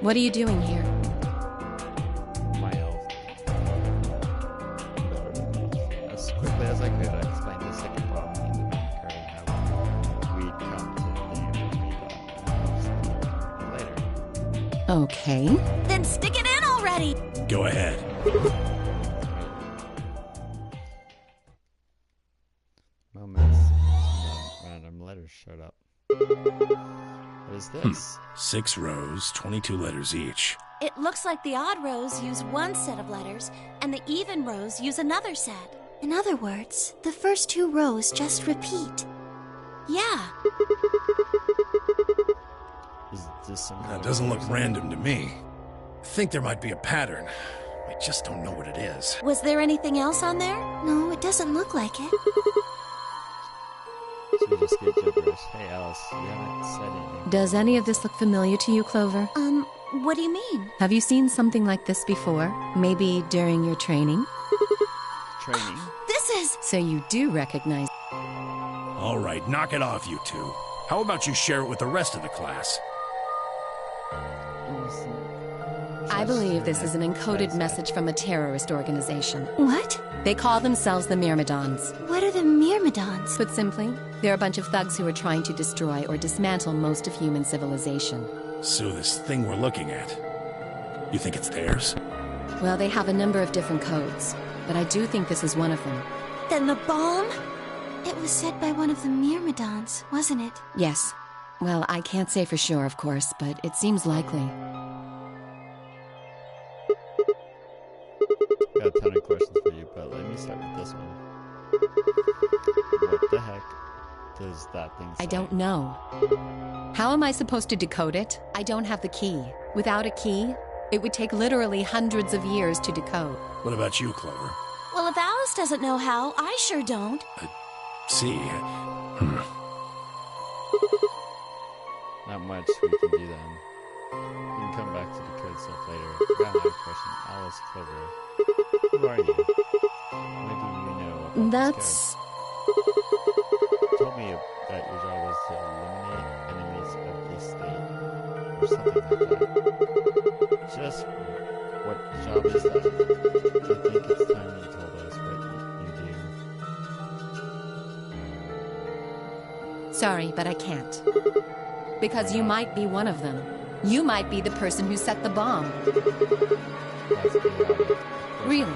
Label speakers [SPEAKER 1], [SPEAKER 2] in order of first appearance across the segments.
[SPEAKER 1] What are you doing here?
[SPEAKER 2] My elf. As quickly as I could, I explained the second problem in the card and how we'd come to the later.
[SPEAKER 1] Okay.
[SPEAKER 3] Then stick it in already!
[SPEAKER 4] Go ahead.
[SPEAKER 2] Moments. Some random letters showed up. What is this?
[SPEAKER 4] 6 rows, 22 letters each.
[SPEAKER 3] It looks like the odd rows use one set of letters, and the even rows use another set.
[SPEAKER 5] In other words, the first 2 rows just repeat.
[SPEAKER 3] Yeah.
[SPEAKER 2] Is this some kind
[SPEAKER 4] That
[SPEAKER 2] of
[SPEAKER 4] doesn't look
[SPEAKER 2] reason?
[SPEAKER 4] random to me. I think there might be a pattern. I just don't know what it is.
[SPEAKER 3] Was there anything else on there?
[SPEAKER 5] No, it doesn't look like it.
[SPEAKER 2] So we just get gibberish. Hey Alice, you haven't said anything.
[SPEAKER 1] Does any of this look familiar to you, Clover?
[SPEAKER 3] What do you mean?
[SPEAKER 1] Have you seen something like this before? Maybe during your training?
[SPEAKER 2] Training?
[SPEAKER 3] This is...
[SPEAKER 1] So you do recognize...
[SPEAKER 4] All right, knock it off, you two. How about you share it with the rest of the class?
[SPEAKER 1] I believe this is an encoded message from a terrorist organization.
[SPEAKER 5] What?
[SPEAKER 1] They call themselves the Myrmidons.
[SPEAKER 5] What are the Myrmidons?
[SPEAKER 1] Put simply, they're a bunch of thugs who are trying to destroy or dismantle most of human civilization.
[SPEAKER 4] So this thing we're looking at, you think it's theirs?
[SPEAKER 1] Well, they have a number of different codes, but I do think this is one of them.
[SPEAKER 3] Then the bomb?
[SPEAKER 5] It was said by one of the Myrmidons, wasn't it?
[SPEAKER 1] Yes. Well, I can't say for sure, of course, but it seems likely.
[SPEAKER 2] Got a ton of questions for you, but let me start with this one. What the heck does that thing say?
[SPEAKER 1] I don't know. How am I supposed to decode it? I don't have the key. Without a key, it would take literally hundreds of years to decode.
[SPEAKER 4] What about you, Clover?
[SPEAKER 3] Well, if Alice doesn't know how, I sure don't.
[SPEAKER 4] See,
[SPEAKER 2] Not much we can do then. We can come back to decode stuff later. I got another question. Alice, Clover, who are you? What do you know about
[SPEAKER 1] That's...
[SPEAKER 2] this code? You told me that your job was to eliminate enemies of the state, or something like that. Just what job is that? I think it's time you told us what you do.
[SPEAKER 1] Sorry, but I can't. Because you might be one of them. You might be the person who set the bomb.
[SPEAKER 2] That's chaotic.
[SPEAKER 1] Really?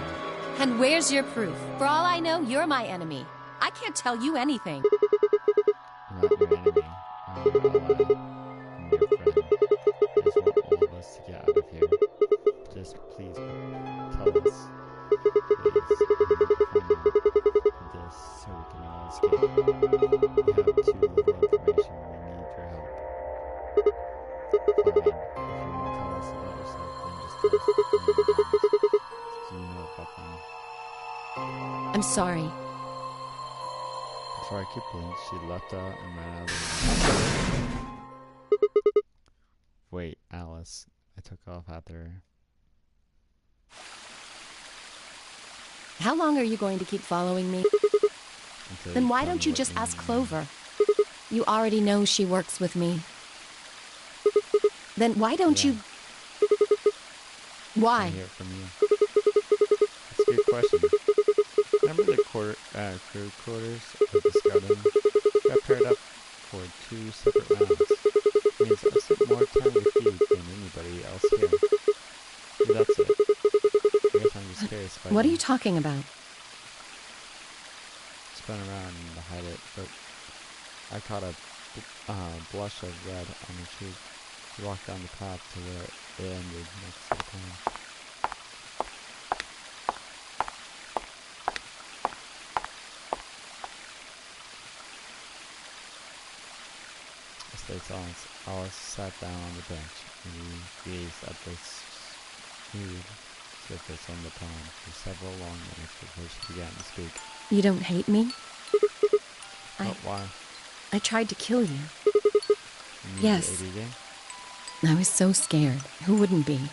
[SPEAKER 1] And where's your proof? For all I know, you're my enemy. I can't tell you anything.
[SPEAKER 2] I'm not your enemy. I'm your ally. I'm your friend. I just want all of us to get out of here. Just please tell us. Please. This so we can all escape. We have too little information. We need your help. Fine. If you want to tell us about yourself, then just tell us. Do you know about them?
[SPEAKER 1] I'm sorry.
[SPEAKER 2] Before I could blink, she leapt out and ran out of the room. Wait, Alice. I took off after her.
[SPEAKER 1] How long are you going to keep following me?
[SPEAKER 2] Until
[SPEAKER 1] Then why
[SPEAKER 2] tell me
[SPEAKER 1] don't you
[SPEAKER 2] what
[SPEAKER 1] just ask
[SPEAKER 2] mean.
[SPEAKER 1] Clover? You already know she works with me. Then why don't
[SPEAKER 2] Yeah.
[SPEAKER 1] you... Why?
[SPEAKER 2] I hear it from you. That's a good question. Remember the crew quarters of this garden? Got paired up for 2 separate rounds. Means I've spent more time with you than anybody else here. Maybe that's it. I guess I'm just curious if I
[SPEAKER 1] What are
[SPEAKER 2] can
[SPEAKER 1] you talking about?
[SPEAKER 2] spin around to hide it, but I caught a blush of red on her cheek. She walked down the path to where it ended next to the pond. I stayed silent. Alice sat down on the bench and we gazed at the smooth surface on the pond for several long minutes before she began to speak.
[SPEAKER 1] You don't hate me?
[SPEAKER 2] But why?
[SPEAKER 1] I tried to kill you.
[SPEAKER 2] You mean
[SPEAKER 1] Yes.
[SPEAKER 2] the ADD?
[SPEAKER 1] I was so scared. Who wouldn't be?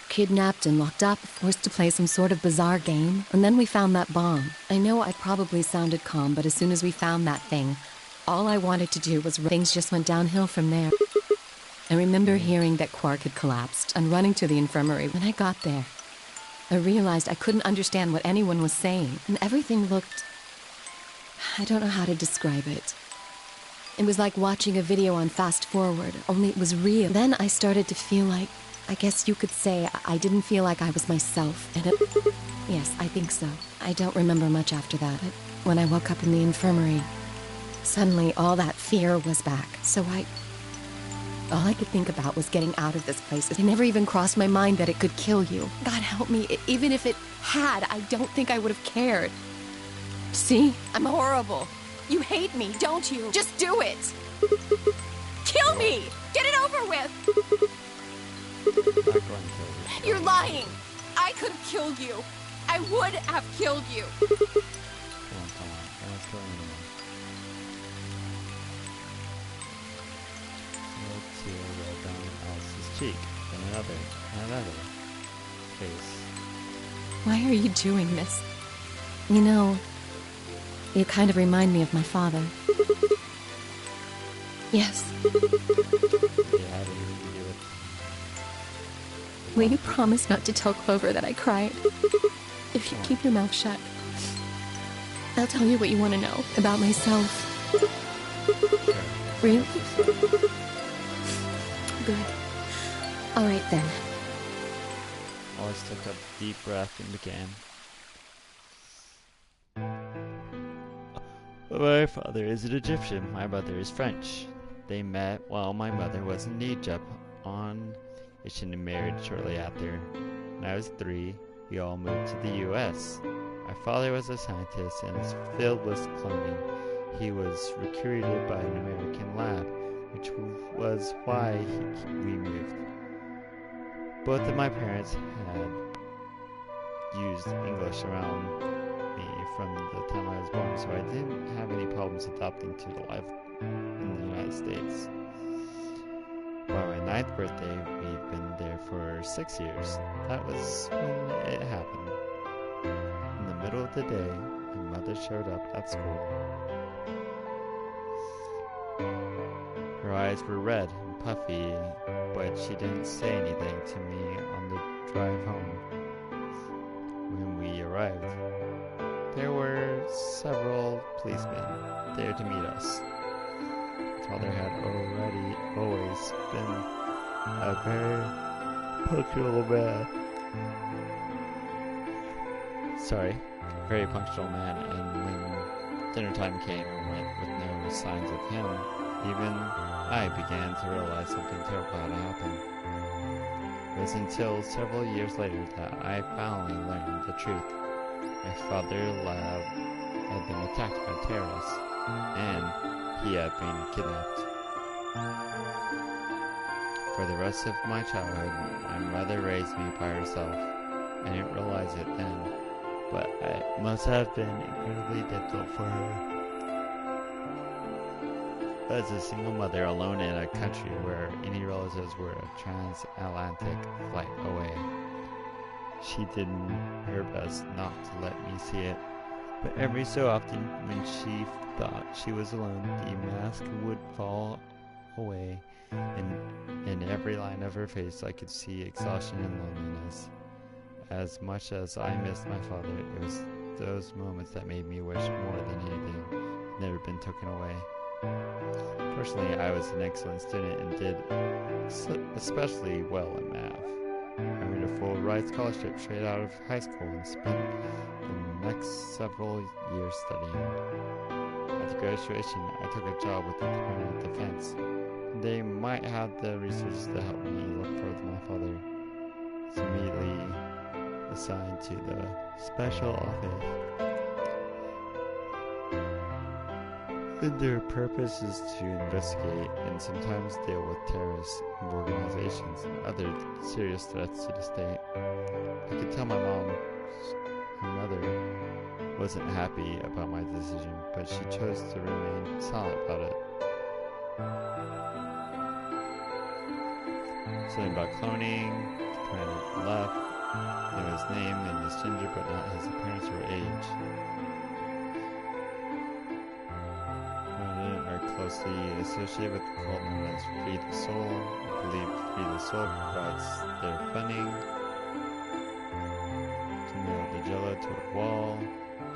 [SPEAKER 1] Kidnapped and locked up, forced to play some sort of bizarre game, and then we found that bomb. I know I probably sounded calm, but as soon as we found that thing, all I wanted to do was... Things just went downhill from there. I remember hearing that Quark had collapsed and running to the infirmary. When I got there, I realized I couldn't understand what anyone was saying, and everything looked... I don't know how to describe it. It was like watching a video on fast forward, only it was real. Then I started to feel like, I guess you could say, I didn't feel like I was myself, and it... Yes, I think so. I don't remember much after that, but when I woke up in the infirmary, suddenly all that fear was back, so all I could think about was getting out of this place. It never even crossed my mind that it could kill you. God help me, even if it had, I don't think I would have cared. See? I'm horrible. You hate me, don't you? Just do it! Kill me! Get it over with!
[SPEAKER 2] Not going to.
[SPEAKER 1] You're lying! I could have killed you! I would have killed you!
[SPEAKER 2] Come on. Let's kill anyone. Let's see right down Alice's cheek. And another. Face.
[SPEAKER 1] Why are you doing this? You know, you kind of remind me of my father. Yes.
[SPEAKER 2] Yeah, I didn't even do it.
[SPEAKER 1] Will you promise not to tell Clover that I cried? If you keep your mouth shut, I'll tell you what you want to know about myself.
[SPEAKER 2] Sure.
[SPEAKER 1] Really? Good. All right then.
[SPEAKER 2] Alice took a deep breath and began. My father is an Egyptian. My mother is French. They met while my mother was in Egypt on mission and married shortly after. When I was 3, we all moved to the U.S. My father was a scientist in his field was cloning. He was recruited by an American lab, which was why we moved. Both of my parents had used English around me from the time I was born, so I didn't have any problems adapting to the life in the United States. By my 9th birthday, we've been there for 6 years. That was when it happened. In the middle of the day, my mother showed up at school. Her eyes were red and puffy, but she didn't say anything to me on the drive home. When we arrived, there were several policemen there to meet us. Father had always been a very punctual man. Very punctual man, and when dinner time came and went with no signs of him, even I began to realize something terrible had happened. It was until several years later that I finally learned the truth. My father's lab had been attacked by terrorists, and he had been kidnapped. For the rest of my childhood, my mother raised me by herself. I didn't realize it then, but it must have been incredibly difficult for her. As a single mother alone in a country where any relatives were a transatlantic flight away, she did her best not to let me see it. But every so often, when she thought she was alone, the mask would fall away, and in every line of her face I could see exhaustion and loneliness. As much as I missed my father, it was those moments that made me wish more than anything had never been taken away. Personally, I was an excellent student and did especially well in math. I earned a full ride scholarship straight out of high school and spent the next several years studying. After graduation, I took a job with the Department of Defense. They might have the resources to help me look for my father. I was immediately assigned to the special office. And their purpose is to investigate and sometimes deal with terrorist organizations and other serious threats to the state. I could tell my mother, wasn't happy about my decision, but she chose to remain silent about it. Something about cloning, Planet left, knew his name and his gender, but not his appearance or age. closely associated with the cult known as Free the Soul. I believe Free the Soul provides their funding to nail the jello to a wall,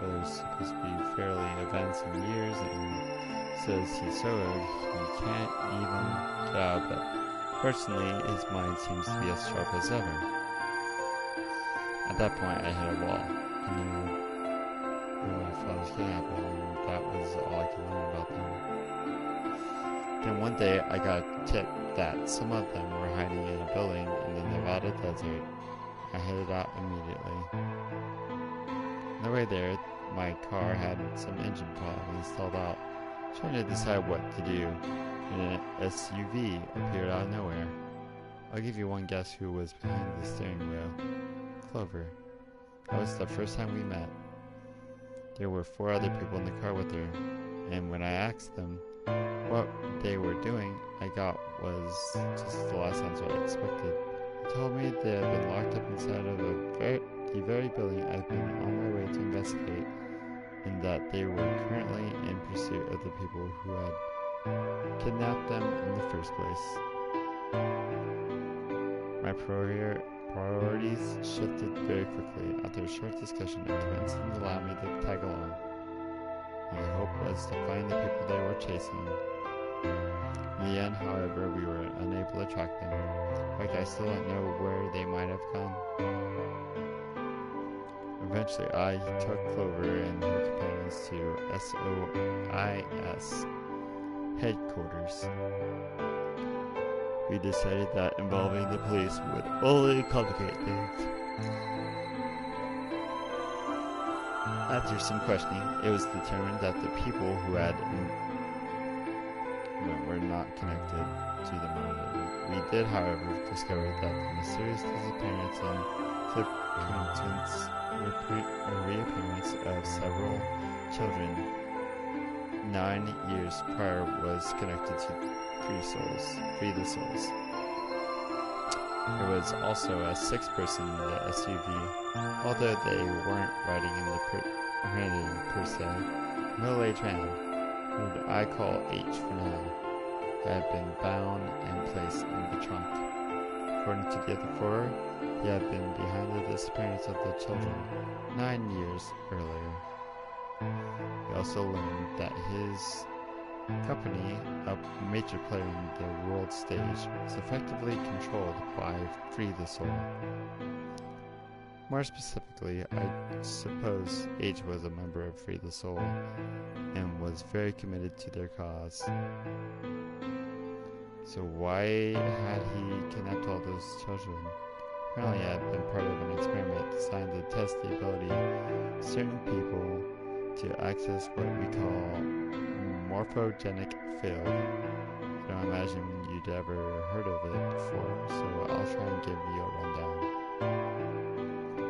[SPEAKER 2] but there's supposed to be fairly advanced in years, and says he's so old he can't even get out, but personally his mind seems to be as sharp as ever. At that point I hit a wall. I knew who my father's kidnapper, and that was all I could learn about them. Then one day I got a tip that some of them were hiding in a building in the Nevada desert. I headed out immediately. On the way there, my car had some engine problem and stalled out. Trying to decide what to do, and an SUV appeared out of nowhere. I'll give you one guess who was behind the steering wheel. Clover. That was the first time we met. There were 4 other people in the car with her, and when I asked them what they were doing, I got was just the last answer I expected. They told me they had been locked up inside of the very building I've been on my way to investigate, and that they were currently in pursuit of the people who had kidnapped them in the first place. My priorities shifted very quickly. After a short discussion, I convinced them to allow me to tag along. My hope was to find the people they were chasing. In the end, however, we were unable to track them. In fact, I still don't know where they might have gone. Eventually, I took Clover and her companions to SOIS headquarters. We decided that involving the police would only complicate things. After some questioning, it was determined that the people who had were not connected to the murder. We did, however, discover that the mysterious disappearance and reappearance of several children 9 years prior was connected to Free the Souls. There was also a 6th person in the SUV, although they weren't riding in the per se. A middle-aged man, who I call H for now, had been bound and placed in the trunk. According to the other 4, he had been behind the disappearance of the children 9 years earlier. We also learned that his company, a major player in the world stage, was effectively controlled by Free the Soul. More specifically, I suppose H was a member of Free the Soul and was very committed to their cause. So why had he kidnapped all those children? Apparently it had been part of an experiment designed to test the ability of certain people to access what we call morphogenic field. I don't imagine you'd ever heard of it before, so I'll try and give you a rundown.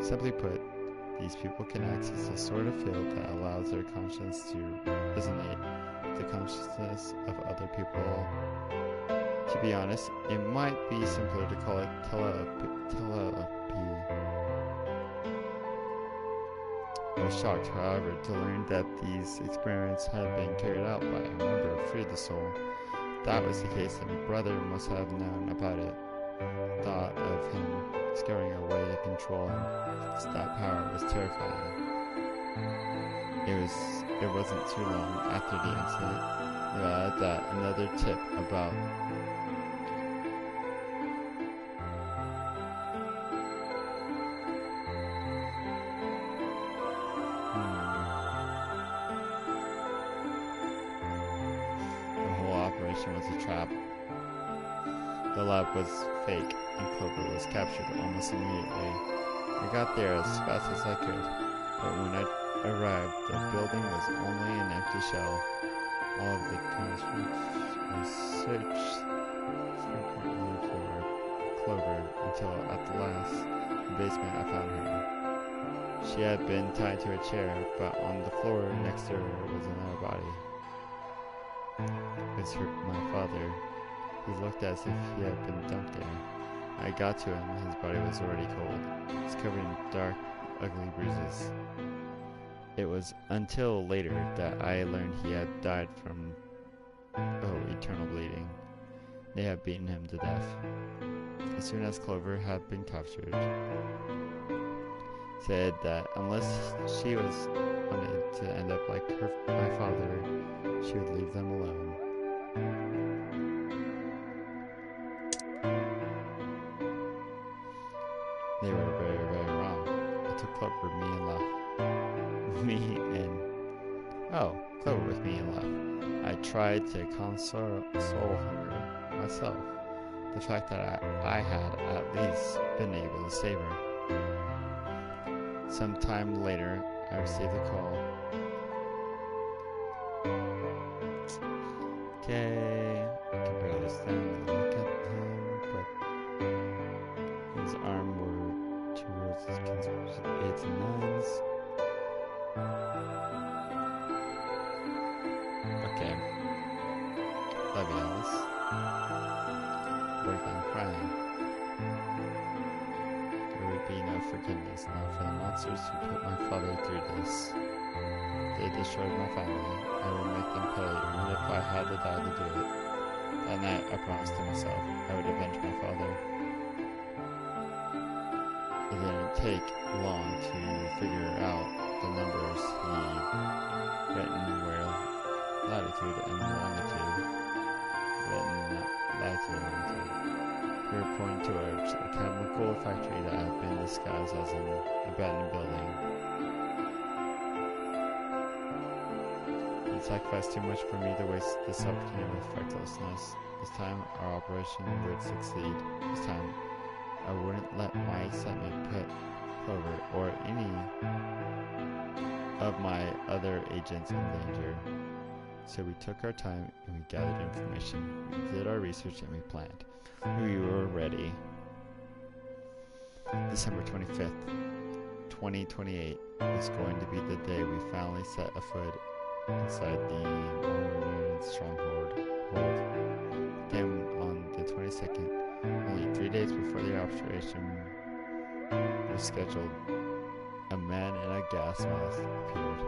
[SPEAKER 2] Simply put, these people can access a sort of field that allows their conscience to resonate with the consciousness of other people. To be honest, it might be simpler to call it telepathy. I was shocked, however, to learn that these experiments had been carried out by a member of Free the Soul. If that was the case, then my brother must have known about it. The thought of him discovering a way to control him with that power was terrifying. It wasn't too long after the incident that another tip about was a trap. The lab was fake, and Clover was captured almost immediately. I got there as fast as I could, but when I arrived, the building was only an empty shell. All of the transcripts was searched frequently for Clover until at the last, in the basement, I found her. She had been tied to a chair, but on the floor next to her was another body. It was my father. He looked as if he had been dumped there. I got to him. His body was already cold. He was covered in dark, ugly bruises. It was until later that I learned he had died from eternal bleeding. They had beaten him to death. As soon as Clover had been captured, said that unless she wanted to end up like my father, she would leave them alone. They were very, very wrong. It took Clover, Clover with me and left. I tried to console her myself. The fact that I had at least been able to save her. Sometime later, I received a call. Okay, I can barely stand and look at him, but his arm were towards his 8s and 9s. Okay. Love you, Alice. Break on crying. There would be no forgiveness now for the monsters who put my father through this. They destroyed my family. I will make them pay, even if I had to die to do it. That night, I promised to myself I would avenge my father. It didn't take long to figure out the numbers he written where latitude and longitude. We were pointing towards a chemical factory that had been disguised as an abandoned building. It sacrificed too much for me to waste this opportunity with recklessness. This time, our operation would succeed. This time, I wouldn't let my excitement put Clover or any of my other agents in danger. So we took our time and we gathered information. We did our research and we planned. We were ready. December 25th, 2028 was going to be the day we finally set a foot inside the Marine stronghold. Then on the 22nd, only 3 days before the operation was scheduled, a man in a gas mask appeared.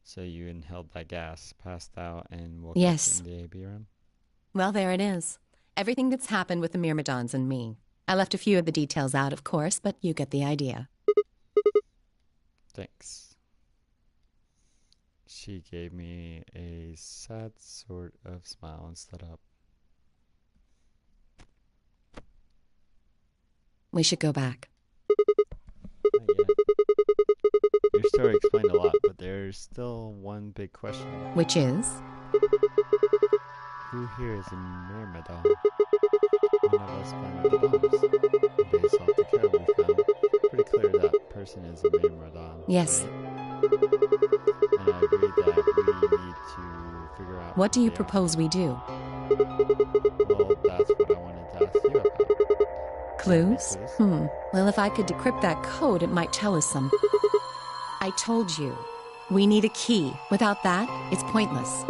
[SPEAKER 2] So you inhaled that gas, passed out, and woke up in the AB room?
[SPEAKER 1] Well, there it is. Everything that's happened with the Myrmidons and me. I left a few of the details out, of course, but you get the idea.
[SPEAKER 2] Thanks. She gave me a sad sort of smile and stood up.
[SPEAKER 1] We should go back.
[SPEAKER 2] Not yet. Your story explained a lot, but there's still one big question.
[SPEAKER 1] Which is?
[SPEAKER 2] Who here is a Myrmidon? None of us found the bombs. Based off the code we found, pretty clear that person is a Myrmidon.
[SPEAKER 1] Yes.
[SPEAKER 2] Right? And I agree that we need to figure out...
[SPEAKER 1] What do you propose we do?
[SPEAKER 2] Well, that's what I wanted to ask you about.
[SPEAKER 1] Clues? Well, if I could decrypt that code, it might tell us some. I told you, we need a key. Without that, it's pointless.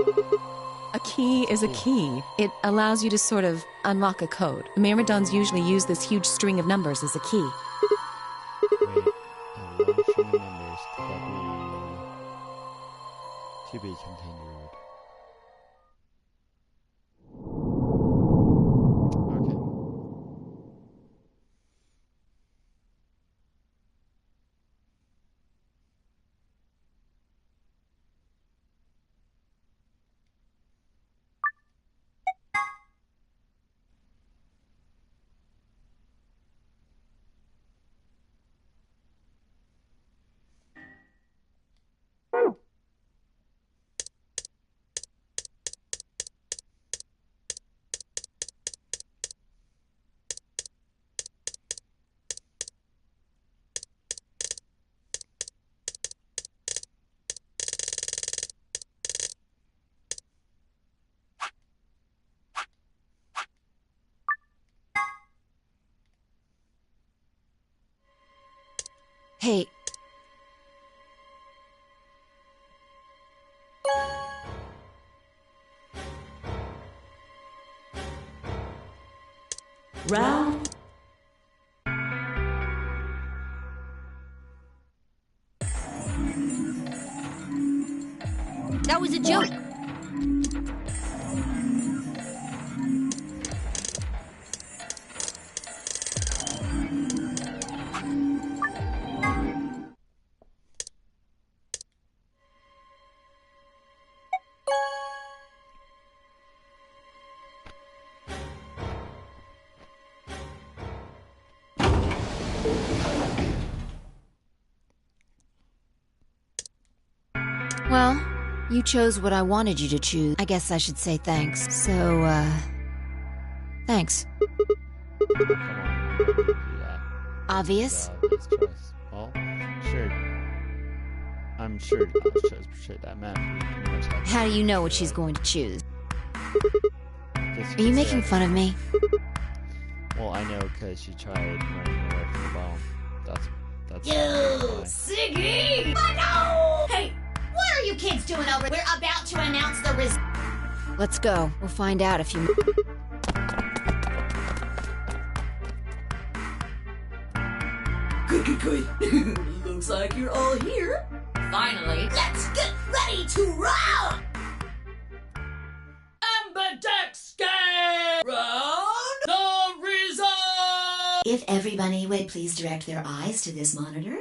[SPEAKER 1] A key is a key. It allows you to sort of unlock a code. The Myrmidons usually use this huge string of numbers as a key.
[SPEAKER 2] Wait, a long string of numbers, could that be... to be continued?
[SPEAKER 1] Hey.
[SPEAKER 6] Round. Well, you chose what I wanted you to choose. I guess I should say thanks. So, thanks.
[SPEAKER 2] Come on, you don't need to do that.
[SPEAKER 6] Obvious?
[SPEAKER 2] Obvious choice. Well, sure. I'm sure Alice chose portray that map. Pretty much had
[SPEAKER 6] How do you know what she's going to choose?
[SPEAKER 2] Just
[SPEAKER 6] Are you
[SPEAKER 2] say
[SPEAKER 6] making
[SPEAKER 2] I-
[SPEAKER 6] fun of me?
[SPEAKER 2] Well, I know because she tried running away from the bomb. That's
[SPEAKER 7] You
[SPEAKER 2] why.
[SPEAKER 7] Siggy! No! Hey, what are you kids doing over? We're about to announce the
[SPEAKER 6] Let's go. We'll find out if you...
[SPEAKER 7] Good. Looks like you're all here. Finally, let's get ready to roll! Ambidextrous round the result! If everybody would please direct their eyes to this monitor.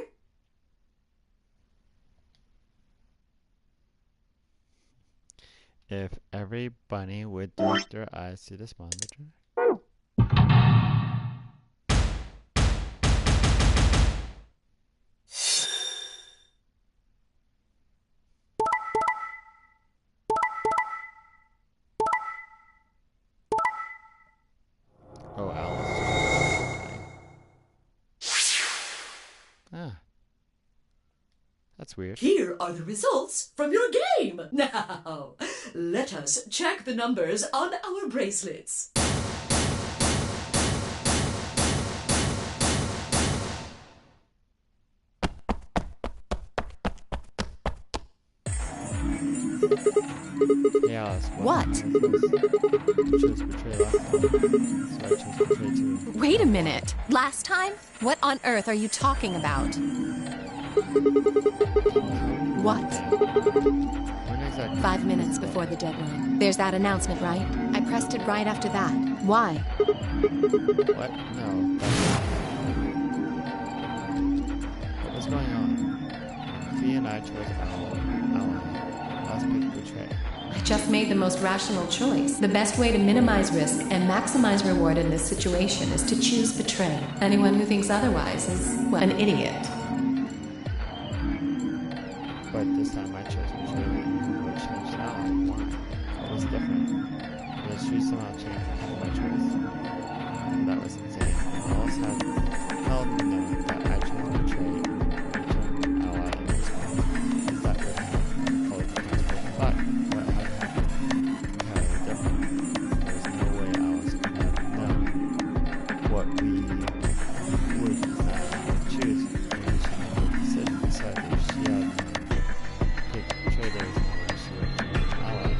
[SPEAKER 2] If every bunny would direct their eyes to this monitor. Oh, Alice. Ah. That's weird.
[SPEAKER 7] Here are the results from your game. Now, let us check the numbers on our bracelets.
[SPEAKER 2] Hey Alice,
[SPEAKER 1] What?
[SPEAKER 2] You chose betray last time, so I chose betray too.
[SPEAKER 1] Wait a minute. Last time? What on earth are you talking about? What?
[SPEAKER 2] When exactly?
[SPEAKER 1] 5 minutes before the deadline. There's that announcement, right? I pressed it right after that. Why?
[SPEAKER 2] What? No. What was going on? Fee and I chose ally. Alice picked betray.
[SPEAKER 1] I just made the most rational choice. The best way to minimize risk and maximize reward in this situation is to choose betray. Anyone who thinks otherwise is, well, an idiot.
[SPEAKER 2] But this time I chose betray and you would change ally. Why? What was different? Because she somehow changed my choice. That was insane. Alice had held me knowing that I chose betray and ally in response. That would have followed the principle. But what had happened entirely different. There was no way Alice could have known what we would choose when she made the decision. Besides, if she had picked betray, there was no way she would have chosen ally.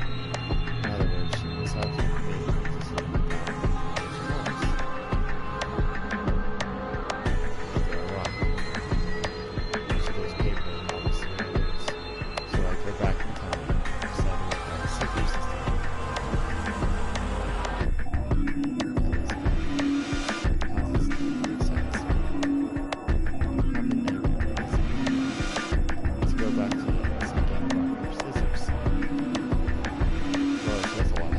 [SPEAKER 2] In other words, she must have made the decision without choice. They were wrong. She goes paper and all this words. So I go back in time and decided to have a secret system. Let's go back to some game of rock, paper, scissors. Well, it's worth a lot.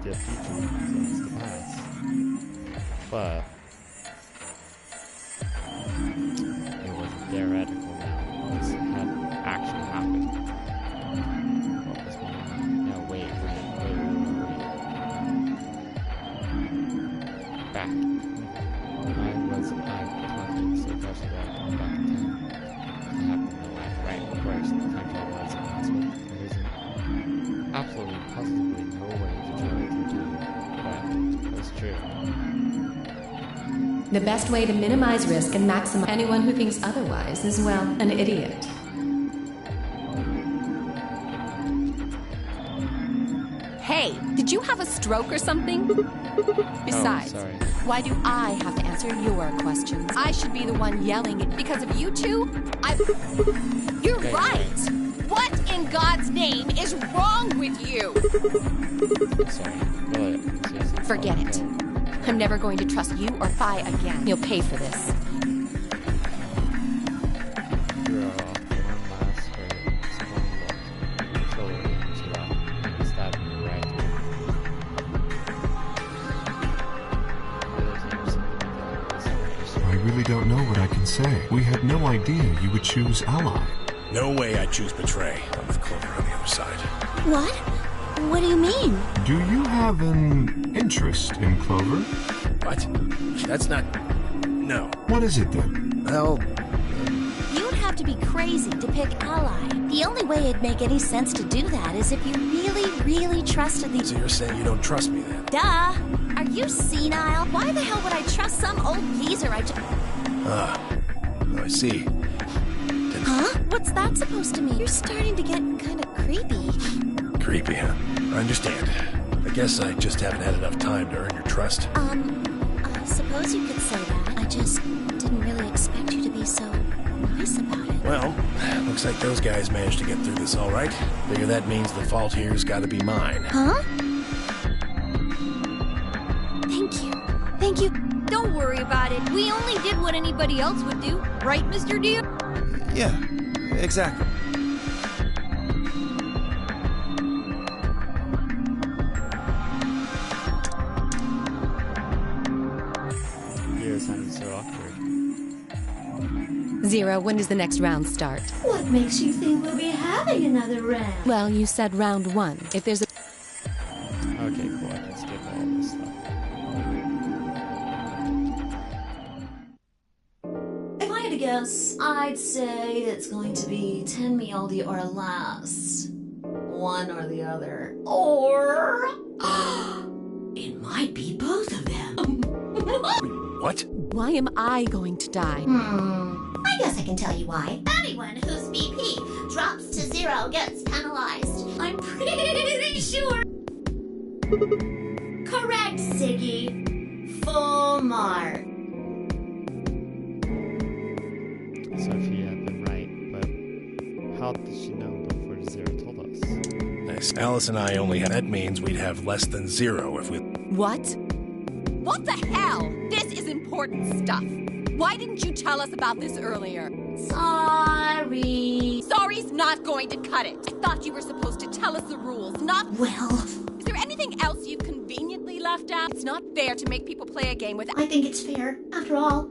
[SPEAKER 2] The future influence the past. But it wasn't theoretical now. This had actually happened. What was going on? No, wait. Back. Why was I talking so close about going back in time? It happened in life, right? Of course, the time travel was impossible. There isn't absolutely, positively no way to travel through time. But it was true.
[SPEAKER 1] The best way to minimize risk and maximize anyone who thinks otherwise is, well, an idiot. Hey, did you have a stroke or something? Besides,
[SPEAKER 2] sorry.
[SPEAKER 1] why do I have to answer your questions? I should be the one yelling it because of you two? You're
[SPEAKER 2] Okay,
[SPEAKER 1] right! What in God's name is wrong with you?
[SPEAKER 2] Sorry. Really, seriously.
[SPEAKER 1] Forget it. I'm never going to trust you or Phi again. You'll pay for this.
[SPEAKER 2] Draw one last for controller into and stab me right
[SPEAKER 8] I really don't know what I can say. We had no idea you would choose ally.
[SPEAKER 4] No way I choose betray. I'm with Clover on the other side.
[SPEAKER 3] What? What do you mean?
[SPEAKER 8] Do you have an interest in Clover?
[SPEAKER 4] What? That's not... No.
[SPEAKER 8] What is it then?
[SPEAKER 4] Well,
[SPEAKER 3] You'd have to be crazy to pick ally. The only way it'd make any sense to do that is if you really, really trusted the...
[SPEAKER 4] so you're saying you don't trust me then?
[SPEAKER 3] Duh! Are you senile? Why the hell would I trust some old geezer I just...
[SPEAKER 4] Oh, I see.
[SPEAKER 3] Huh? What's that supposed to mean? You're starting to get kind of creepy.
[SPEAKER 4] Creepy, huh? I understand. I guess I just haven't had enough time to earn your trust.
[SPEAKER 3] I suppose you could say that. I just didn't really expect you to be so nice about it.
[SPEAKER 4] Well, looks like those guys managed to get through this all right. Figure that means the fault here's got to be mine.
[SPEAKER 3] Huh? Thank you. Thank you.
[SPEAKER 9] Don't worry about it. We only did what anybody else would do. Right, Mr. Deer?
[SPEAKER 10] Yeah, exactly.
[SPEAKER 2] You sounded so awkward.
[SPEAKER 1] Zero, when does the next round start?
[SPEAKER 7] What makes you think we'll be having another round?
[SPEAKER 1] Well, you said round one. If there's a...
[SPEAKER 2] Okay, cool. I can skip all this stuff.
[SPEAKER 7] If I had to guess, I'd say it's going to be 10 Mialdi or less. One or the other. Or... it might be both of them.
[SPEAKER 4] What?
[SPEAKER 1] Why am I going to die?
[SPEAKER 7] I guess I can tell you why. Anyone whose BP drops to 0 gets penalized. I'm pretty sure. Correct, Siggy. Full mark.
[SPEAKER 2] Sophie had been right, but how did she know before Zero told us?
[SPEAKER 4] Nice. Alice and I only have... That means we'd have less than 0 if we...
[SPEAKER 1] What? What the hell? This is important stuff. Why didn't you tell us about this earlier?
[SPEAKER 7] Sorry.
[SPEAKER 1] Sorry's not going to cut it. I thought you were supposed to tell us the rules, not...
[SPEAKER 7] Well,
[SPEAKER 1] Is there anything else you've conveniently left out? It's not fair to make people play a game with...
[SPEAKER 7] I think it's fair. After all,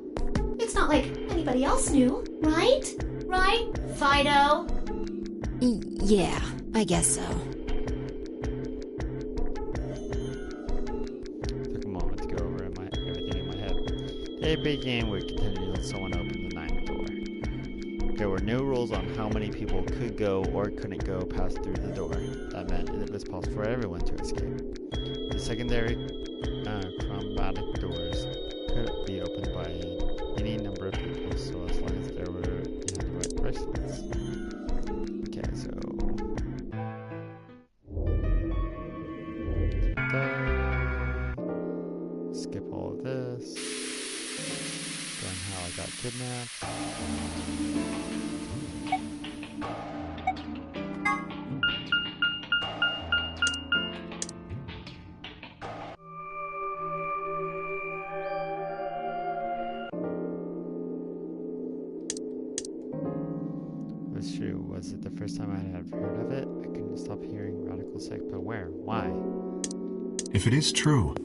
[SPEAKER 7] it's not like anybody else knew, right? Right, Fido?
[SPEAKER 6] Yeah, I guess so.
[SPEAKER 2] Took a moment to go over everything in my head. A big game would continue until someone opened the 9th door. There were no rules on how many people could go or couldn't go past through the door. That meant it was possible for everyone to escape. The secondary chromatic doors could be opened by any number of people, so as long as you had the right bracelets. Okay, so... skip all of this. Learn how I got kidnapped. That's true. Was it the first time I had heard of it? I couldn't stop hearing radical sect, but where? Why?
[SPEAKER 8] If it is true,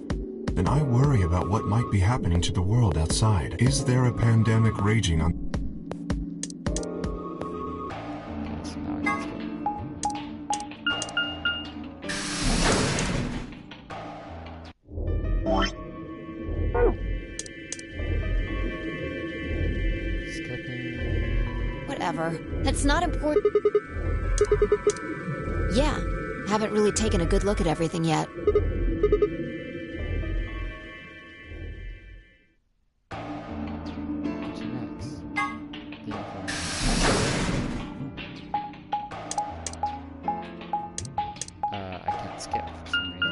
[SPEAKER 8] then I worry about what might be happening to the world outside. Is there a pandemic raging on...
[SPEAKER 2] Okay, so now I can skip. Skipping.
[SPEAKER 6] Whatever. That's not important. Yeah, haven't really taken a good look at everything yet.
[SPEAKER 2] skip for some reason.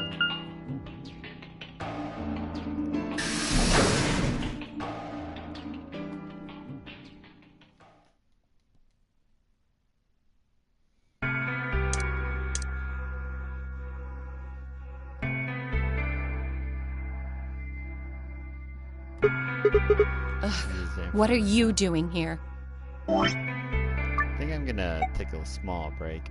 [SPEAKER 1] What are you doing here?
[SPEAKER 2] I think I'm gonna take a small break.